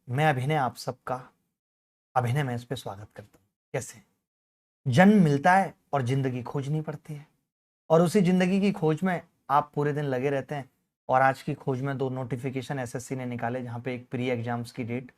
मैं अभिनय आप सबका अभिनय मैच पे स्वागत करता हूँ। कैसे जन्म मिलता है और जिंदगी खोजनी पड़ती है, और उसी जिंदगी की खोज में आप पूरे दिन लगे रहते हैं। और आज की खोज में दो नोटिफिकेशन एसएससी ने निकाले, जहाँ पे एक प्री एग्जाम्स की डेट,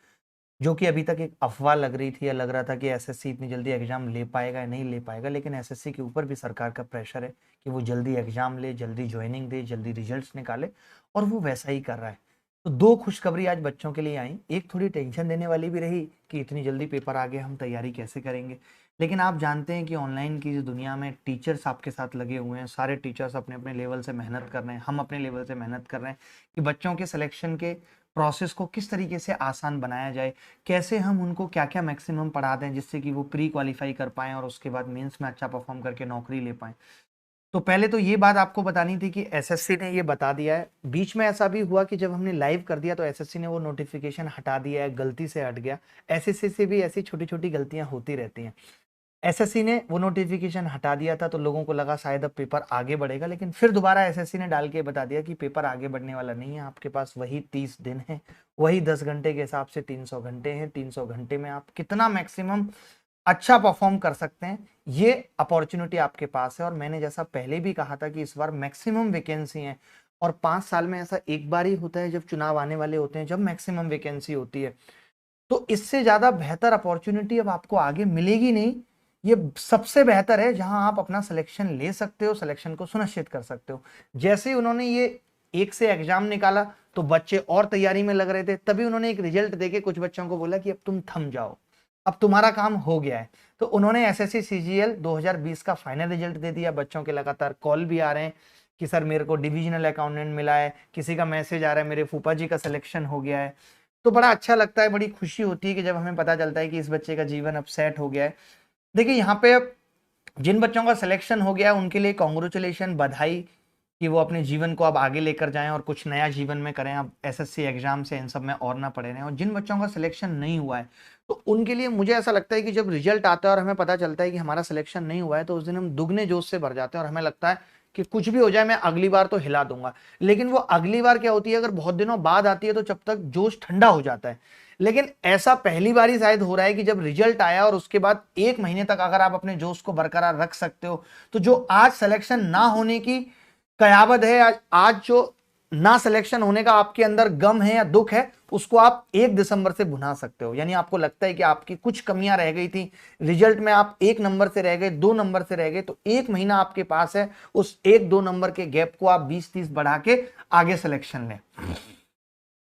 जो कि अभी तक एक अफवाह लग रही थी या लग रहा था कि एसएससी इतनी जल्दी एग्जाम ले पाएगा या नहीं ले पाएगा, लेकिन एसएससी के ऊपर भी सरकार का प्रेशर है कि वो जल्दी एग्जाम ले, जल्दी ज्वाइनिंग दे, जल्दी रिजल्ट्स निकाले, और वो वैसा ही कर रहा है। तो दो खुशखबरी आज बच्चों के लिए आई। एक थोड़ी टेंशन देने वाली भी रही कि इतनी जल्दी पेपर आ गए, हम तैयारी कैसे करेंगे। लेकिन आप जानते हैं कि ऑनलाइन की दुनिया में टीचर्स आपके साथ लगे हुए हैं, सारे टीचर्स अपने अपने लेवल से मेहनत कर रहे हैं, हम अपने लेवल से मेहनत कर रहे हैं कि बच्चों के सिलेक्शन के प्रोसेस को किस तरीके से आसान बनाया जाए, कैसे हम उनको क्या क्या मैक्सिमम पढ़ा दें जिससे कि वो प्री क्वालिफाई कर पाएँ और उसके बाद मेंस में अच्छा परफॉर्म करके नौकरी ले पाएँ। तो पहले तो ये बात आपको बतानी थी कि एसएससी ने ये बता दिया है। बीच में ऐसा भी हुआ कि जब हमने लाइव कर दिया तो एसएससी ने वो नोटिफिकेशन हटा दिया है, गलती से हट गया। एसएससी से भी ऐसी छोटी छोटी गलतियां होती रहती हैं। एसएससी ने वो नोटिफिकेशन हटा दिया था तो लोगों को लगा शायद अब पेपर आगे बढ़ेगा, लेकिन फिर दोबारा एसएससी ने डाल के बता दिया कि पेपर आगे बढ़ने वाला नहीं है। आपके पास वही 30 दिन है, वही 10 घंटे के हिसाब से 300 घंटे हैं। 300 घंटे में आप कितना मैक्सिमम अच्छा परफॉर्म कर सकते हैं, ये अपॉर्चुनिटी आपके पास है। और मैंने जैसा पहले भी कहा था कि इस बार मैक्सिमम वैकेंसी है, और 5 साल में ऐसा एक बार ही होता है जब चुनाव आने वाले होते हैं, जब मैक्सिमम वैकेंसी होती है। तो इससे ज्यादा बेहतर अपॉर्चुनिटी अब आपको आगे मिलेगी नहीं। ये सबसे बेहतर है जहां आप अपना सिलेक्शन ले सकते हो, सिलेक्शन को सुनिश्चित कर सकते हो। जैसे ही उन्होंने ये एक से एग्जाम निकाला तो बच्चे और तैयारी में लग रहे थे, तभी उन्होंने एक रिजल्ट देके कुछ बच्चों को बोला कि अब तुम थम जाओ, अब तुम्हारा काम हो गया है। तो उन्होंने एसएससी सीजीएल 2020 का फाइनल रिजल्ट दे दिया। बच्चों के लगातार कॉल भी आ रहे हैं कि सर मेरे को डिविजनल अकाउंटेंट मिला है, किसी का मैसेज आ रहा है मेरे फूफा जी का सिलेक्शन हो गया है। तो बड़ा अच्छा लगता है, बड़ी खुशी होती है कि जब हमें पता चलता है कि इस बच्चे का जीवन अब सेट हो गया है। देखिए यहाँ पे जिन बच्चों का सिलेक्शन हो गया है उनके लिए कॉन्ग्रेचुलेशन, बधाई कि वो अपने जीवन को अब आगे लेकर जाएं और कुछ नया जीवन में करें, अब एसएससी एग्जाम से इन सब में और ना पड़े रहें। और जिन बच्चों का सिलेक्शन नहीं हुआ है तो उनके लिए मुझे ऐसा लगता है कि जब रिजल्ट आता है और हमें पता चलता है कि हमारा सिलेक्शन नहीं हुआ है तो उस दिन हम दुगने जोश से भर जाते हैं और हमें लगता है कि कुछ भी हो जाए मैं अगली बार तो हिला दूंगा। लेकिन वो अगली बार क्या होती है, अगर बहुत दिनों बाद आती है तो जब तक जोश ठंडा हो जाता है। लेकिन ऐसा पहली बार ही शायद हो रहा है कि जब रिजल्ट आया और उसके बाद 1 महीने तक अगर आप अपने जोश को बरकरार रख सकते हो, तो जो आज सिलेक्शन ना होने की कयावत है, आज जो ना सिलेक्शन होने का आपके अंदर गम है या दुख है, उसको आप 1 दिसंबर से भुना सकते हो। यानी आपको लगता है कि आपकी कुछ कमियां रह गई थी, रिजल्ट में आप 1 नंबर से रह गए, 2 नंबर से रह गए, तो 1 महीना आपके पास है, उस 1-2 नंबर के गैप को आप 20-30 बढ़ा के आगे सिलेक्शन लें।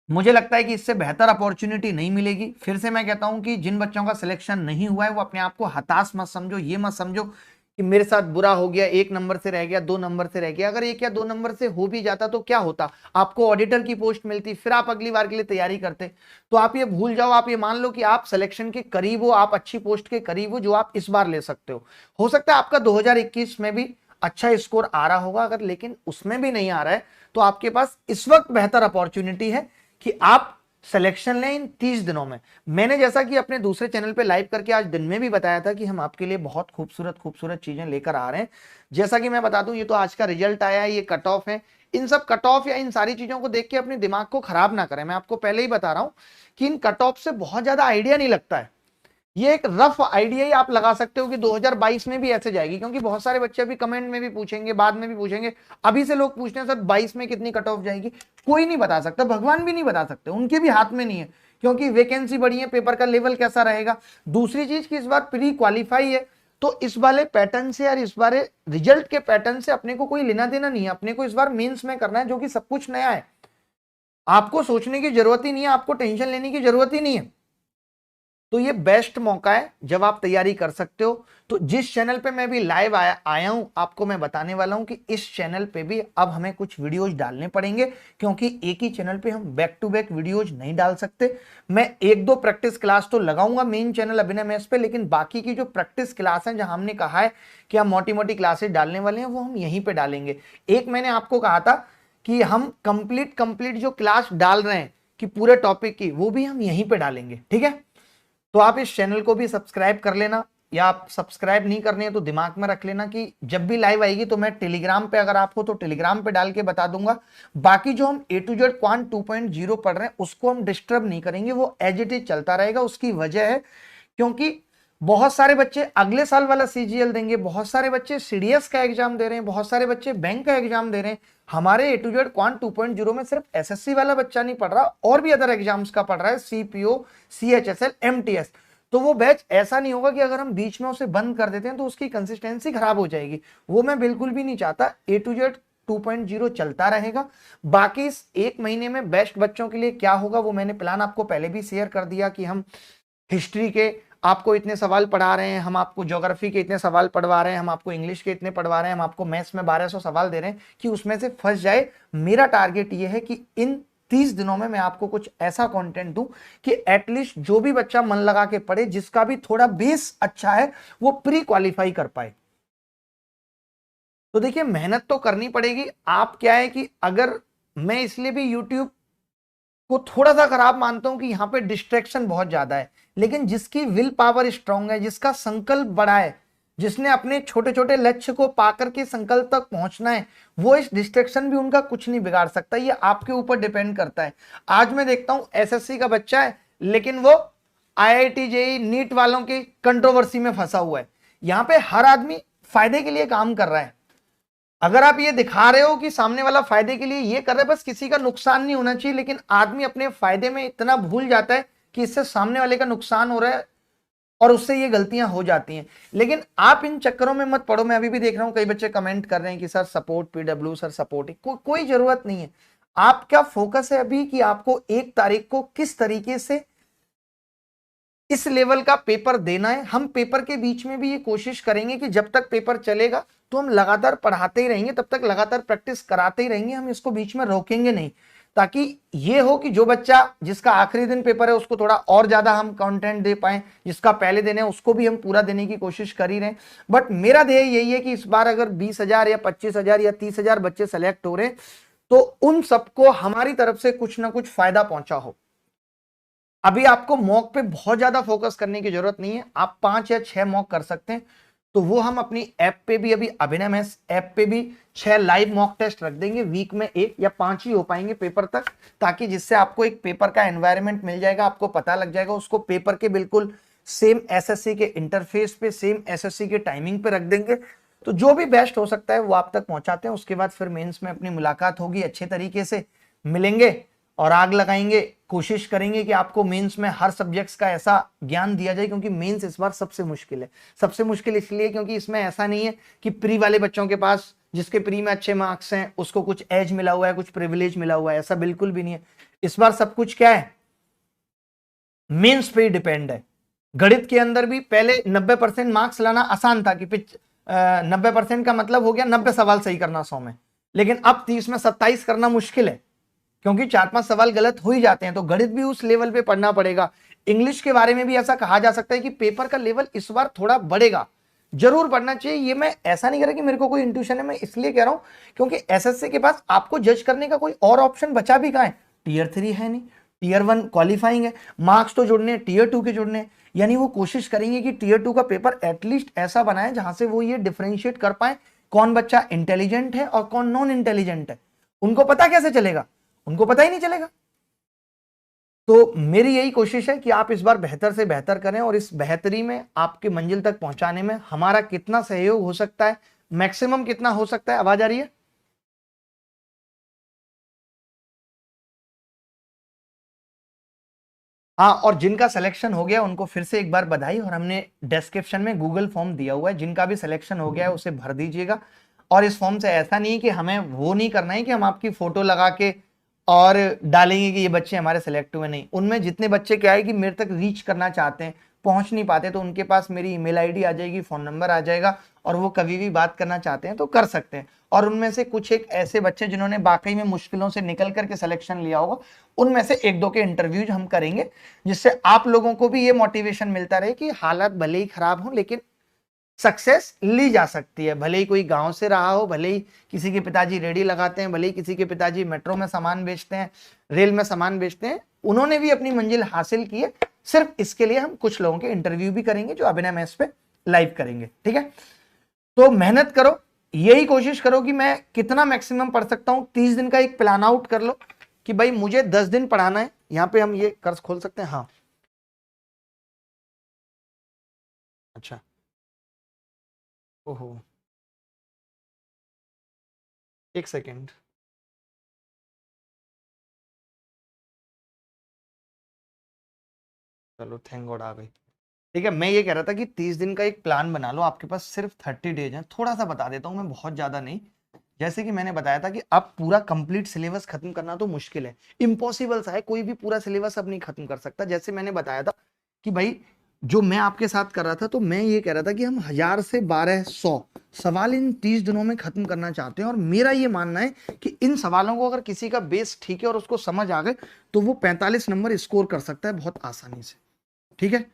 मुझे लगता है कि इससे बेहतर अपॉर्चुनिटी नहीं मिलेगी। फिर से मैं कहता हूं कि जिन बच्चों का सिलेक्शन नहीं हुआ है वो अपने आप को हताश मत समझो, ये मत समझो कि मेरे साथ बुरा हो गया, 1 नंबर से रह गया, 2 नंबर से रह गया। अगर 1 या 2 नंबर से हो भी जाता तो क्या होता, आपको ऑडिटर की पोस्ट मिलती, फिर आप अगली बार के लिए तैयारी करते। तो आप ये भूल जाओ, आप ये मान लो कि आप सिलेक्शन के करीब हो, आप अच्छी पोस्ट के करीब हो जो आप इस बार ले सकते हो सकता है आपका 2021 में भी अच्छा स्कोर आ रहा होगा, अगर लेकिन उसमें भी नहीं आ रहा है तो आपके पास इस वक्त बेहतर अपॉर्चुनिटी है कि आप सिलेक्शन लें इन 30 दिनों में। मैंने जैसा कि अपने दूसरे चैनल पे लाइव करके आज दिन में भी बताया था कि हम आपके लिए बहुत खूबसूरत खूबसूरत चीजें लेकर आ रहे हैं। जैसा कि मैं बता दूं, ये तो आज का रिजल्ट आया है, ये कट ऑफ है। इन सब कट ऑफ या इन सारी चीजों को देख के अपने दिमाग को खराब ना करें। मैं आपको पहले ही बता रहा हूं कि इन कट ऑफ से बहुत ज्यादा आइडिया नहीं लगता है। ये एक रफ आइडिया ही आप लगा सकते हो कि 2022 में भी ऐसे जाएगी, क्योंकि बहुत सारे बच्चे अभी कमेंट में भी पूछेंगे, बाद में भी पूछेंगे। अभी से लोग पूछते हैं सर 22 में कितनी कट ऑफ जाएगी। कोई नहीं बता सकता, भगवान भी नहीं बता सकते, उनके भी हाथ में नहीं है, क्योंकि वैकेंसी बढ़ी है, पेपर का लेवल कैसा रहेगा। दूसरी चीज की इस बार प्री क्वालिफाई है, तो इस वाले पैटर्न से और इस बार रिजल्ट के पैटर्न से अपने को कोई लेना देना नहीं है। अपने को इस बार मेंस में करना है, जो कि सब कुछ नया है। आपको सोचने की जरूरत ही नहीं है, आपको टेंशन लेने की जरूरत ही नहीं है। तो ये बेस्ट मौका है जब आप तैयारी कर सकते हो। तो जिस चैनल पे मैं भी लाइव आया हूं, आपको मैं बताने वाला हूं कि इस चैनल पे भी अब हमें कुछ वीडियोज डालने पड़ेंगे, क्योंकि एक ही चैनल पे हम बैक टू बैक वीडियोज नहीं डाल सकते। मैं 1-2 प्रैक्टिस क्लास तो लगाऊंगा मेन चैनल अभिनय मैथ्स पे, लेकिन बाकी की जो प्रैक्टिस क्लास है जहां हमने कहा है कि हम मोटी मोटी क्लासेस डालने वाले हैं, वो हम यहीं पे डालेंगे। एक मैंने आपको कहा था कि हम कंप्लीट जो क्लास डाल रहे हैं कि पूरे टॉपिक की, वो भी हम यहीं पे डालेंगे। ठीक है, तो आप इस चैनल को भी सब्सक्राइब कर लेना। या आप सब्सक्राइब नहीं करने हैं तो दिमाग में रख लेना कि जब भी लाइव आएगी तो मैं टेलीग्राम पे, अगर आप हो तो टेलीग्राम पे डाल के बता दूंगा। बाकी जो हम A to Z क्वांट 2.0 पढ़ रहे हैं उसको हम डिस्टर्ब नहीं करेंगे, वो एज इट इज चलता रहेगा। उसकी वजह है क्योंकि बहुत सारे बच्चे अगले साल वाला CGL देंगे, बहुत सारे बच्चे CDS का एग्जाम दे रहे हैं, बहुत सारे बच्चे बैंक का एग्जाम दे रहे हैं। हमारे A to Z क्वांट 2.0 में सिर्फ SSC वाला बच्चा नहीं पढ़ रहा, और भी अदर एग्जाम्स का पढ़ रहा है, CPO, CHSL, MTS। तो वो बैच ऐसा नहीं होगा कि अगर हम बीच में उसे बंद कर देते हैं तो उसकी कंसिस्टेंसी खराब हो जाएगी, वो मैं बिल्कुल भी नहीं चाहता। A to Z 2.0 चलता रहेगा। बाकी इस एक महीने में बेस्ट बच्चों के लिए क्या होगा वो मैंने प्लान आपको पहले भी शेयर कर दिया कि हम हिस्ट्री के आपको इतने सवाल पढ़ा रहे हैं, हम आपको ज्योग्राफी के इतने सवाल पढ़वा रहे हैं, हम आपको इंग्लिश के इतने पढ़वा रहे हैं, हम आपको मैथ्स में 1200 सवाल दे रहे हैं कि उसमें से फंस जाए। मेरा टारगेट ये है कि इन 30 दिनों में मैं आपको कुछ ऐसा कंटेंट दूं कि एटलीस्ट जो भी बच्चा मन लगा के पढ़े, जिसका भी थोड़ा बेस अच्छा है, वो प्री क्वालिफाई कर पाए। तो देखिए मेहनत तो करनी पड़ेगी। आप क्या है कि अगर मैं इसलिए भी YouTube को थोड़ा सा खराब मानता हूं कि यहां पे डिस्ट्रैक्शन बहुत ज्यादा है, लेकिन जिसकी विल पावर स्ट्रांग है, जिसका संकल्प बड़ा है, जिसने अपने छोटे छोटे लक्ष्य को पाकर के संकल्प तक पहुंचना है, वो इस डिस्ट्रैक्शन भी उनका कुछ नहीं बिगाड़ सकता। ये आपके ऊपर डिपेंड करता है। आज मैं देखता हूं SSC का बच्चा है लेकिन वो IIT JEE नीट वालों की कंट्रोवर्सी में फंसा हुआ है। यहां पे हर आदमी फायदे के लिए काम कर रहा है। अगर आप ये दिखा रहे हो कि सामने वाला फायदे के लिए ये कर रहा है, बस किसी का नुकसान नहीं होना चाहिए, लेकिन आदमी अपने फायदे में इतना भूल जाता है कि इससे सामने वाले का नुकसान हो रहा है और उससे ये गलतियां हो जाती हैं। लेकिन आप इन चक्करों में मत पड़ो। मैं अभी भी देख रहा हूं कई बच्चे कमेंट कर रहे हैं कि sir support PW, sir support, कोई जरूरत नहीं है। आपका फोकस है अभी कि आपको 1 तारीख को किस तरीके से इस लेवल का पेपर देना है। हम पेपर के बीच में भी ये कोशिश करेंगे कि जब तक पेपर चलेगा तो हम लगातार पढ़ाते ही रहेंगे, तब तक लगातार प्रैक्टिस कराते ही रहेंगे, हम इसको बीच में रोकेंगे नहीं, ताकि ये हो कि जो बच्चा जिसका आखिरी दिन पेपर है उसको थोड़ा और ज्यादा हम कंटेंट दे पाए, जिसका पहले दिन है उसको भी हम पूरा देने की कोशिश कर ही रहे हैं। बट मेरा ध्येय यही है कि इस बार अगर 20,000 या 25,000 या 30,000 बच्चे सेलेक्ट हो रहे हैं तो उन सबको हमारी तरफ से कुछ ना कुछ फायदा पहुंचा हो। अभी आपको मॉक पे बहुत ज्यादा फोकस करने की जरूरत नहीं है, आप 5 या 6 मॉक कर सकते हैं। तो वो हम अपनी ऐप पे भी, अभी अभिनव मैथ्स ऐप पे भी 6 लाइव मॉक टेस्ट रख देंगे। वीक में 1 या 5 ही हो पाएंगे पेपर तक, ताकि जिससे आपको एक पेपर का एनवायरनमेंट मिल जाएगा, आपको पता लग जाएगा। उसको पेपर के बिल्कुल सेम SSC के इंटरफेस पे, सेम SSC के टाइमिंग पे रख देंगे। तो जो भी बेस्ट हो सकता है वो आप तक पहुंचाते हैं। उसके बाद फिर मेंस में अपनी मुलाकात होगी, अच्छे तरीके से मिलेंगे और आग लगाएंगे। कोशिश करेंगे कि आपको मेंस में हर सब्जेक्ट्स का ऐसा ज्ञान दिया जाए, क्योंकि मेंस इस बार सबसे मुश्किल है। सबसे मुश्किल इसलिए क्योंकि इसमें ऐसा नहीं है कि प्री वाले बच्चों के पास, जिसके प्री में अच्छे मार्क्स हैं, उसको कुछ एज मिला हुआ है, कुछ प्रिविलेज मिला हुआ है, ऐसा बिल्कुल भी नहीं है। इस बार सब कुछ क्या है, मेंस पे ही डिपेंड है। गणित के अंदर भी पहले 90% मार्क्स लाना आसान था कि 90% का मतलब हो गया 90 सवाल सही करना 100 में, लेकिन अब 30 में 27 करना मुश्किल है, क्योंकि 4-5 सवाल गलत हो ही जाते हैं। तो गणित भी उस लेवल पे पढ़ना पड़ेगा। इंग्लिश के बारे में भी ऐसा कहा जा सकता है कि पेपर का लेवल इस बार थोड़ा बढ़ेगा, जरूर पढ़ना चाहिए। ये मैं ऐसा नहीं कह रहा कि मेरे को कोई इंट्यूशन है, मैं इसलिए कह रहा हूं क्योंकि SSC के पास आपको जज करने का कोई और ऑप्शन बचा भी कहां है। Tier 3 है नहीं, Tier 1 क्वालिफाइंग है, मार्क्स तो जुड़ने हैं, Tier 2 के जुड़ने हैं। यानी वो कोशिश करेंगे कि Tier 2 का पेपर एटलीस्ट ऐसा बनाए जहां से वो ये डिफरेंशिएट कर पाए कौन बच्चा इंटेलिजेंट है और कौन नॉन इंटेलिजेंट है। उनको पता कैसे चलेगा, उनको पता ही नहीं चलेगा। तो मेरी यही कोशिश है कि आप इस बार बेहतर से बेहतर करें, और इस बेहतरी में आपकी मंजिल तक पहुंचाने में हमारा कितना सहयोग हो सकता है, मैक्सिमम कितना हो सकता है। आवाज आ रही है? हाँ, और जिनका सिलेक्शन हो गया उनको फिर से एक बार बधाई। और हमने डिस्क्रिप्शन में गूगल फॉर्म दिया हुआ है, जिनका भी सिलेक्शन हो गया है उसे भर दीजिएगा। और इस फॉर्म से ऐसा नहीं कि हमें वो नहीं करना है कि हम आपकी फोटो लगा के और डालेंगे कि ये बच्चे हमारे सिलेक्ट हुए, नहीं। उनमें जितने बच्चे क्या है कि मेरे तक रीच करना चाहते हैं, पहुंच नहीं पाते, तो उनके पास मेरी ईमेल आईडी आ जाएगी, फोन नंबर आ जाएगा, और वो कभी भी बात करना चाहते हैं तो कर सकते हैं। और उनमें से कुछ एक ऐसे बच्चे जिन्होंने वाकई में मुश्किलों से निकल करके सिलेक्शन लिया होगा, उनमें से 1-2 के इंटरव्यूज हम करेंगे, जिससे आप लोगों को भी ये मोटिवेशन मिलता रहे कि हालात भले ही खराब हो लेकिन सक्सेस ली जा सकती है। भले ही कोई गांव से रहा हो, भले ही किसी के पिताजी रेडी लगाते हैं, भले ही किसी के पिताजी मेट्रो में सामान बेचते हैं, रेल में सामान बेचते हैं, उन्होंने भी अपनी मंजिल हासिल की है। सिर्फ इसके लिए हम कुछ लोगों के इंटरव्यू भी करेंगे जो अभिनव मैथ्स पे लाइव करेंगे, ठीक है। तो मेहनत करो, यही कोशिश करो कि मैं कितना मैक्सिमम पढ़ सकता हूं। 30 दिन का एक प्लान आउट कर लो कि भाई मुझे 10 दिन पढ़ाना है। यहां पे हम ये कर्ज खोल सकते हैं, हाँ अच्छा, ओहो एक सेकेंड, चलो थैंक गॉड आ गई। ठीक है, मैं ये कह रहा था कि 30 दिन का एक प्लान बना लो, आपके पास सिर्फ 30 डेज हैं। थोड़ा सा बता देता हूं मैं, बहुत ज्यादा नहीं। जैसे कि मैंने बताया था कि अब पूरा कंप्लीट सिलेबस खत्म करना तो मुश्किल है, इम्पॉसिबल सा है, कोई भी पूरा सिलेबस अब नहीं खत्म कर सकता। जैसे मैंने बताया था कि भाई जो मैं आपके साथ कर रहा था, तो मैं ये कह रहा था कि हम 1000 से 1200 सवाल इन 30 दिनों में खत्म करना चाहते हैं। और मेरा ये मानना है कि इन सवालों को अगर किसी का बेस ठीक है और उसको समझ आ गए, तो वो 45 नंबर स्कोर कर सकता है बहुत आसानी से, ठीक है।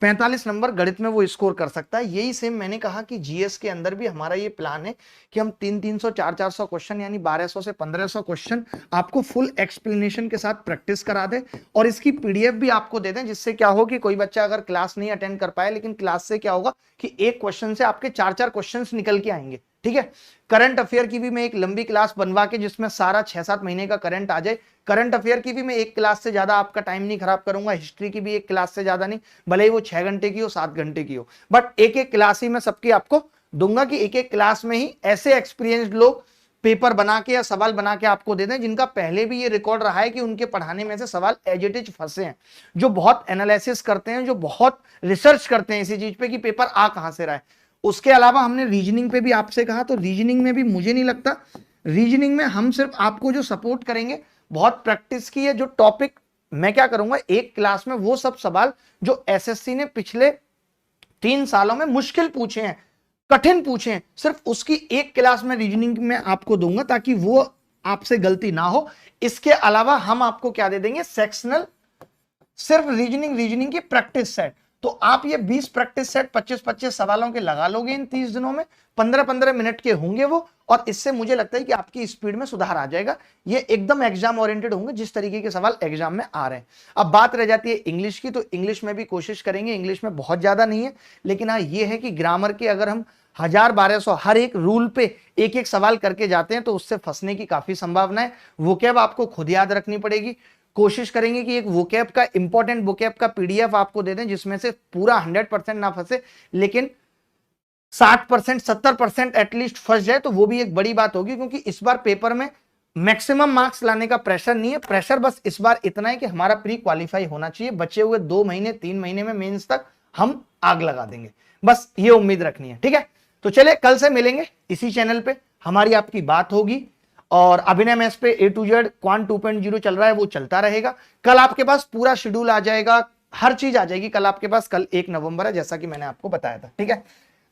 45 नंबर गणित में वो स्कोर कर सकता है। यही सेम मैंने कहा कि जीएस के अंदर भी हमारा ये प्लान है कि हम 300 400 क्वेश्चन यानी 1200 से 1500 क्वेश्चन आपको फुल एक्सप्लेनेशन के साथ प्रैक्टिस करा दे और इसकी पीडीएफ भी आपको दे दें, जिससे क्या हो कि कोई बच्चा अगर क्लास नहीं अटेंड कर पाए, लेकिन क्लास से क्या होगा कि एक क्वेश्चन से आपके 4-4 क्वेश्चन निकल के आएंगे, ठीक है। करंट अफेयर की भी मैं एक लंबी क्लास बनवा के जिसमें सारा 6-7 महीने का करंट आ जाए। करंट अफेयर की भी मैं एक क्लास से ज्यादा आपका टाइम नहीं खराब करूंगा, हिस्ट्री की भी एक क्लास से ज्यादा नहीं, भले ही वो 6 घंटे की हो 7 घंटे की हो, बट एक एक क्लास ही मैं सबकी आपको दूंगा कि एक एक क्लास में ही ऐसे एक्सपीरियंस्ड लोग पेपर बना के या सवाल बना के आपको दे दें जिनका पहले भी ये रिकॉर्ड रहा है कि उनके पढ़ाने में से सवाल एज इट इज फंसे हैं, जो बहुत एनालिसिस करते हैं, जो बहुत रिसर्च करते हैं इसी चीज पे कि पेपर आ कहां से रहा है। उसके अलावा हमने रीजनिंग पे भी आपसे कहा, तो रीजनिंग में भी मुझे नहीं लगता, रीजनिंग में हम सिर्फ आपको जो सपोर्ट करेंगे, बहुत प्रैक्टिस की है, जो टॉपिक मैं क्या करूंगा एक क्लास में वो सब सवाल जो एसएससी ने पिछले 3 सालों में मुश्किल पूछे हैं, कठिन पूछे हैं, सिर्फ उसकी एक क्लास में रीजनिंग में आपको दूंगा ताकि वो आपसे गलती ना हो। इसके अलावा हम आपको क्या दे देंगे, सेक्शनल सिर्फ रीजनिंग की प्रैक्टिस सेट। तो आप ये 20 प्रैक्टिस सेट 25-25 सवालों के लगा लोगे इन 30 दिनों में, 15-15 मिनट के होंगे वो, और इससे मुझे लगता है कि आपकी स्पीड में सुधार आ जाएगा। ये एकदम एग्जाम ओरिएंटेड होंगे जिस तरीके के सवाल एग्जाम में आ रहे हैं। अब बात रह जाती है इंग्लिश की, तो इंग्लिश में भी कोशिश करेंगे, इंग्लिश में बहुत ज्यादा नहीं है, लेकिन हाँ ये है कि ग्रामर के अगर हम 1000-1200 हर एक रूल पे एक एक सवाल करके जाते हैं तो उससे फंसने की काफी संभावना है। वोकैब आपको खुद याद रखनी पड़ेगी। कोशिश करेंगे कि एक वोकैब का इंपॉर्टेंट वोकैब का पीडीएफ आपको दे दें जिसमें से पूरा 100% ना फंसे, लेकिन 60% 70% एटलीस्ट फंस जाए, तो वो भी एक बड़ी बात होगी। क्योंकि इस बार पेपर में मैक्सिमम मार्क्स लाने का प्रेशर नहीं है, प्रेशर बस इस बार इतना है कि हमारा प्री क्वालिफाई होना चाहिए। बचे हुए 2 महीने 3 महीने में मेंस तक हम आग लगा देंगे, बस ये उम्मीद रखनी है, ठीक है। तो चले कल से मिलेंगे इसी चैनल पे, हमारी आपकी बात होगी, और अभिनय मैथ्स पे A to Z क्वांट 2.0 चल रहा है, वो चलता रहेगा। कल आपके पास पूरा शेड्यूल आ जाएगा, हर चीज आ जाएगी कल आपके पास। कल 1 नवंबर है जैसा कि मैंने आपको बताया था, ठीक है।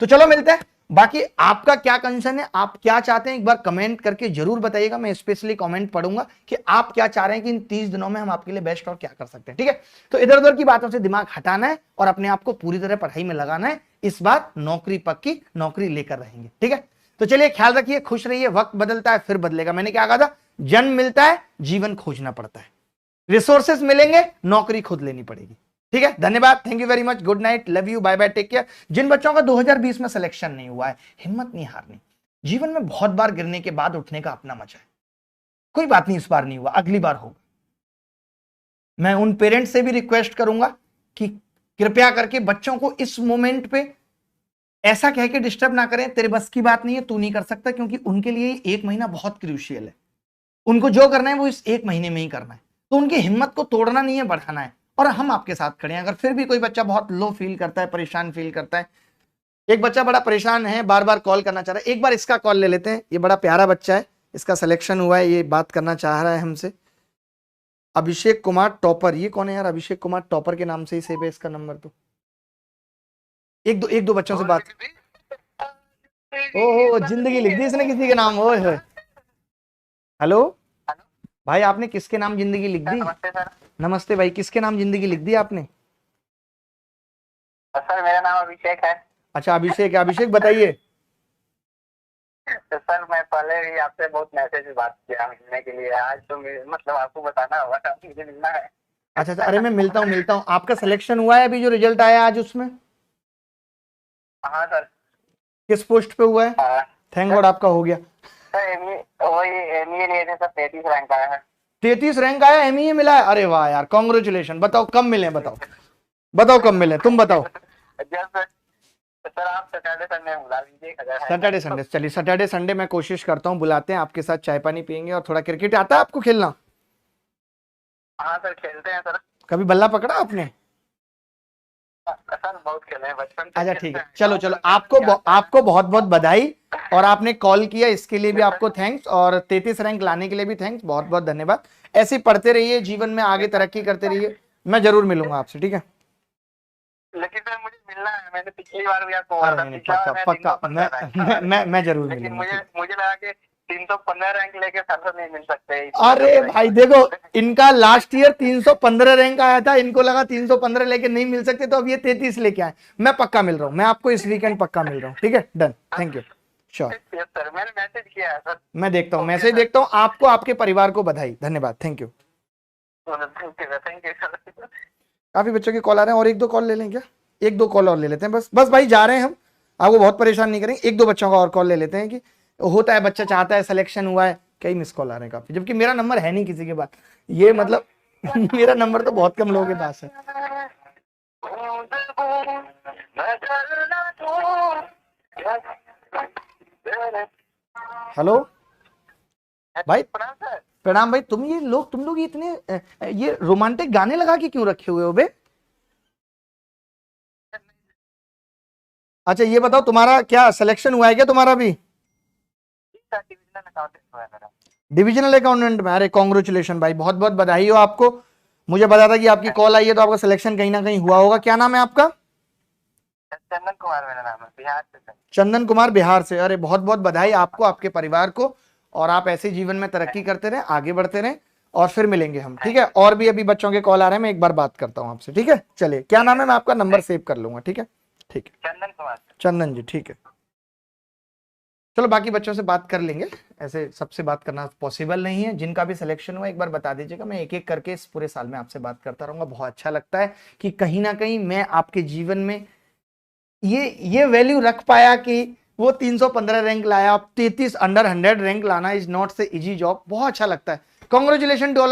तो चलो मिलते हैं। बाकी आपका क्या कंसर्न है, आप क्या चाहते हैं, एक बार कमेंट करके जरूर बताइएगा। मैं स्पेशली कमेंट पढ़ूंगा कि आप क्या चाह रहे हैं कि इन 30 दिनों में हम आपके लिए बेस्ट और क्या कर सकते हैं, ठीक है। तो इधर उधर की बातों से दिमाग हटाना है और अपने आप को पूरी तरह पढ़ाई में लगाना है। इस बार नौकरी पक्की, नौकरी लेकर रहेंगे, ठीक है। तो चलिए ख्याल रखिए, खुश रहिए। वक्त बदलता है फिर बदलेगा, मैंने क्या कहा था, जन्म मिलता है जीवन खोजना पड़ता है, रिसोर्सेस मिलेंगे नौकरी खुद लेनी पड़ेगी, ठीक है। धन्यवाद, thank you very much, good night, love you, bye bye, take care. जिन बच्चों का 2020 में सिलेक्शन नहीं हुआ है, हिम्मत नहीं हारनी। जीवन में बहुत बार गिरने के बाद उठने का अपना मजा है। कोई बात नहीं, इस बार नहीं हुआ, अगली बार होगा। मैं उन पेरेंट्स से भी रिक्वेस्ट करूंगा कि कृपया करके बच्चों को इस मोमेंट पे ऐसा कह के डिस्टर्ब ना करें, तेरे बस की बात नहीं है, तू नहीं कर सकता, क्योंकि उनके लिए 1 महीना बहुत क्रूशियल है। उनको जो करना है वो इस 1 महीने में ही करना है। तो उनकी हिम्मत को तोड़ना नहीं है, बढ़ाना है। और हम आपके साथ खड़े हैं। अगर फिर भी कोई बच्चा बहुत लो फील करता है, परेशान फील करता है, एक बच्चा बड़ा परेशान है, बार बार कॉल करना चाह रहा है, एक बार इसका कॉल ले लेते हैं। ये बड़ा प्यारा बच्चा है, इसका सिलेक्शन हुआ है, ये बात करना चाह रहा है हमसे। अभिषेक कुमार टॉपर, ये कौन है यार, अभिषेक कुमार टॉपर के नाम से ही सेव है इसका नंबर। तो एक दो बच्चों से बात, ओहो जिंदगी लिख दी इसने किसी के नाम, ओए होए। हेलो भाई, आपने किसके नाम जिंदगी लिख दी? नमस्ते सर। नमस्ते भाई, किसके नाम जिंदगी लिख दी आपने? सर मेरा नाम अभिषेक है। अच्छा अभिषेक है, अभिषेक बताइए। तो सर मैं पहले भी आपसे बहुत मैसेज बात किया मिलने के लिए, आज तो मतलब आपको बताना होगा, मुझे मिलना है। अच्छा, अरे मैं मिलता हूँ। आपका सिलेक्शन हुआ है अभी जो रिजल्ट आया आज उसमें? हाँ सर। किस पोस्ट पे हुआ है? हाँ थैंक गॉड आपका हो गया। सर, वही एमईए लिए थे सर, 33 रैंक आया है। 33 रैंक आया, एमईए मिला है, अरे वाह यार, कॉन्ग्रेचुलेशन। बताओ कब मिले, बताओ बताओ कब मिले, तुम बताओ। जब सर आप सैटरडे संडे बुला लीजिए अगर है सैटरडे तो। संडे, चलिए सैटरडे संडे मैं कोशिश करता हूँ, बुलाते हैं, आपके साथ चाय पानी पियेंगे। और थोड़ा क्रिकेट आता है आपको खेलना? हाँ सर, खेलते हैं सर। कभी बल्ला पकड़ा आपने? सर बहुत खेले हैं बचपन से, अच्छा खेलते ठीक है, हैं चलो गाँव चलो, में, सर आपको नहीं आता है। आपको बहुत बहुत बधाई। और आपने कॉल किया इसके लिए भी आपको थैंक्स, और 33 रैंक लाने के लिए भी थैंक्स, बहुत बहुत धन्यवाद। ऐसे ही पढ़ते रहिए, जीवन में आगे तरक्की करते रहिए। मैं जरूर मिलूंगा आपसे, ठीक है? लेकिन सर मुझे मिलना है, मैंने पिछली बार भी आपको बोला अरे था, नहीं नहीं, पिछला पक्का बार मैं पक्का, 315 रैंक था। मैं जरूर लेकिन मिलूंगा, मुझे ठीक। मुझे लगा कि 315 रैंक लेके सर से नहीं मिल सकते अरे भाई देखो, इनका लास्ट ईयर 315 रैंक आया था, इनको लगा 315 लेके नहीं मिल सकते, तो अब ये 33 लेके आए। मैं पक्का मिल रहा हूँ, मैं आपको इस वीकेंड पक्का मिल रहा हूँ, ठीक है, done, thank you, sure. Yes sir, मैंने मैसेज किया है सर। मैं देखता हूँ, ओके मैसेज सर, देखता हूँ। आपको, आपके परिवार को बधाई, धन्यवाद, thank you. Thank you sir. काफी बच्चों के कॉल आ रहे हैं, और एक दो कॉल ले लें क्या? एक दो कॉल और ले लेते हैं, बस बस भाई, जा रहे हैं हम, आपको बहुत परेशान नहीं करेंगे। एक दो बच्चों का और कॉल ले लेते हैं, कि होता है बच्चा चाहता है, सिलेक्शन हुआ है, कई मिस कॉल आ रहे हैं काफी, जबकि मेरा नंबर है नहीं किसी के पास, ये मतलब मेरा नंबर तो बहुत कम लोगों के पास है। हेलो भाई, प्रणाम सर। प्रणाम भाई। तुम लोग ये इतने ये रोमांटिक गाने लगा के क्यों रखे हुए हो बे? अच्छा ये बताओ, तुम्हारा क्या सिलेक्शन हुआ है क्या तुम्हारा भी? डिविजनल अकाउंटेंट हुआ है मेरा। डिविजनल अकाउंटेंट में? अरे कॉन्ग्रेचुलेशन भाई, बहुत बहुत बधाई हो आपको। मुझे पता था कि आपकी कॉल आई है, तो आपका सिलेक्शन कहीं ना कहीं हुआ होगा। क्या नाम है आपका? चंदन कुमार मेरा नाम है, बिहार से सर। चंदन कुमार, बिहार से। अरे बहुत बहुत बधाई आपको, आपके परिवार को। और आप ऐसे जीवन में तरक्की करते रहें, आगे बढ़ते रहें, और फिर मिलेंगे हम, ठीक है? और भी अभी बच्चों के कॉल आ रहे हैं, मैं एक बार बात करता हूँ आपसे, ठीक है? चलिए, क्या नाम है? मैं आपका नंबर सेव कर लूंगा, ठीक है? ठीक है चंदन कुमार। चंदन जी, ठीक है। चलो बाकी बच्चों से बात कर लेंगे, ऐसे सबसे बात करना पॉसिबल नहीं है। जिनका भी सिलेक्शन हुआ एक बार बता दीजिएगा, मैं एक एक करके इस पूरे साल में आपसे बात करता रहूंगा। बहुत अच्छा लगता है कि कहीं ना कहीं मैं आपके जीवन में ये वैल्यू रख पाया, कि वो 315 रैंक लाया, 33 अंडर 100 रैंक लाना is not so easy job. बहुत अच्छा लगता है। Congratulation to all.